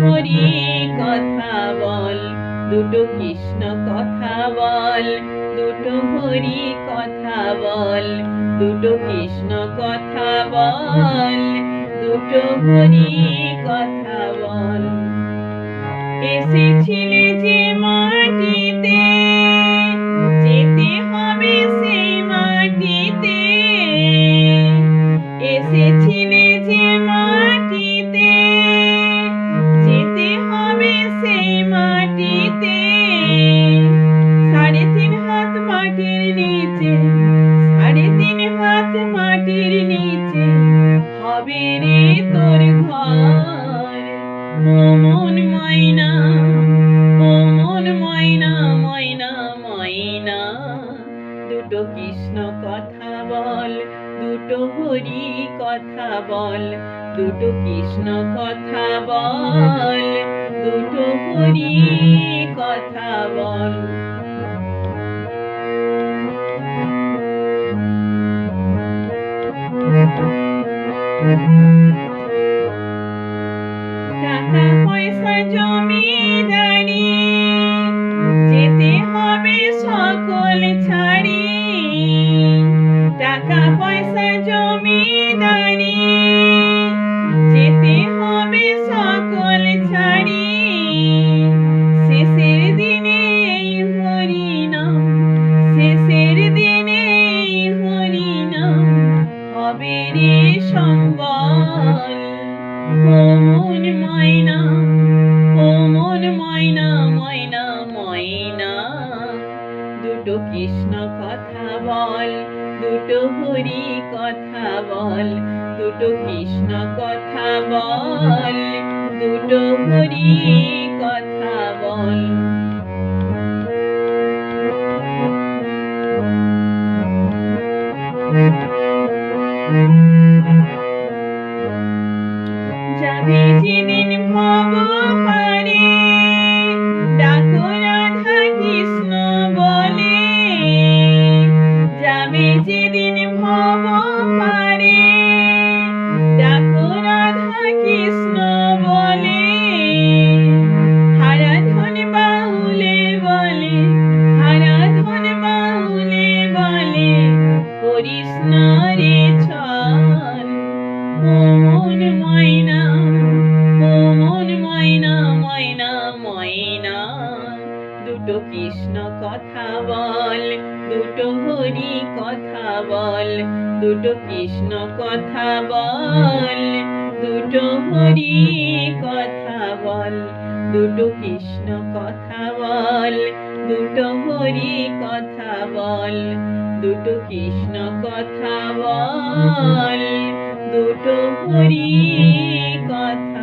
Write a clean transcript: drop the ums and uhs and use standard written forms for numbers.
হরি কথা বল, দুটো কৃষ্ণ কথা বল, দুটো হরি কথা বল, দুটো কৃষ্ণ কথা বল, দুটো হরি কথা বল। এসেছিলে যে মাটিতে, যেতে হবে সেই মাটিতে। এসেছিলে যে মাটিতে, যেতে হবে সেই মাটিতে। 3.5 হাত মাটির নিচে, 3.5 হাত মাটির নিচে হবে রে তোর ঘর। ও মন ময়না, ও মন ময়না, ময়না ময়না, দুটো কৃষ্ণ কথা বল, দুটো হরি কথা বল, দুটো কৃষ্ণ কথা বল, দুটো হরি কথা বল। টাকা পয়সা জমিদারি, যেতে হবে সকল ছাড়ি। টাকা পয়সা জমিদারি, যেতে হবে সকল ছাড়ি। শেষের দিনে এই হরিনাম, শেষের দিনে এই হরিনাম হবে রে সম্বল। ও মন ময়না, ও মন ময়না, ময়না ময়না, দুটো কৃষ্ণ কথা বল, দুটো হরি কথা বল, দুটো কৃষ্ণ কথা বল, দুটো হরি কথা বল। যাবে যেদিন ভব পারে, ডাকো রাধা কৃষ্ণ বলে। যাবে যেদিন ভব পারে, ডাকো রাধা কৃষ্ণ বলে। হারাধন বাউলে বলে, হারাধন বাউলে বলে, করিস না রে ছল। ও মন ময়না, ও মন ময়না, ময়না ময়না, দুটো কৃষ্ণ কথা বল, দুটো হরি কথা বল, দুটো কৃষ্ণ কথা বল, দুটো হরি কথা বল, দুটো কৃষ্ণ কথা বল, দুটো হরি কথা বল, দুটো কৃষ্ণ কথা বল, দুটো হরি কথা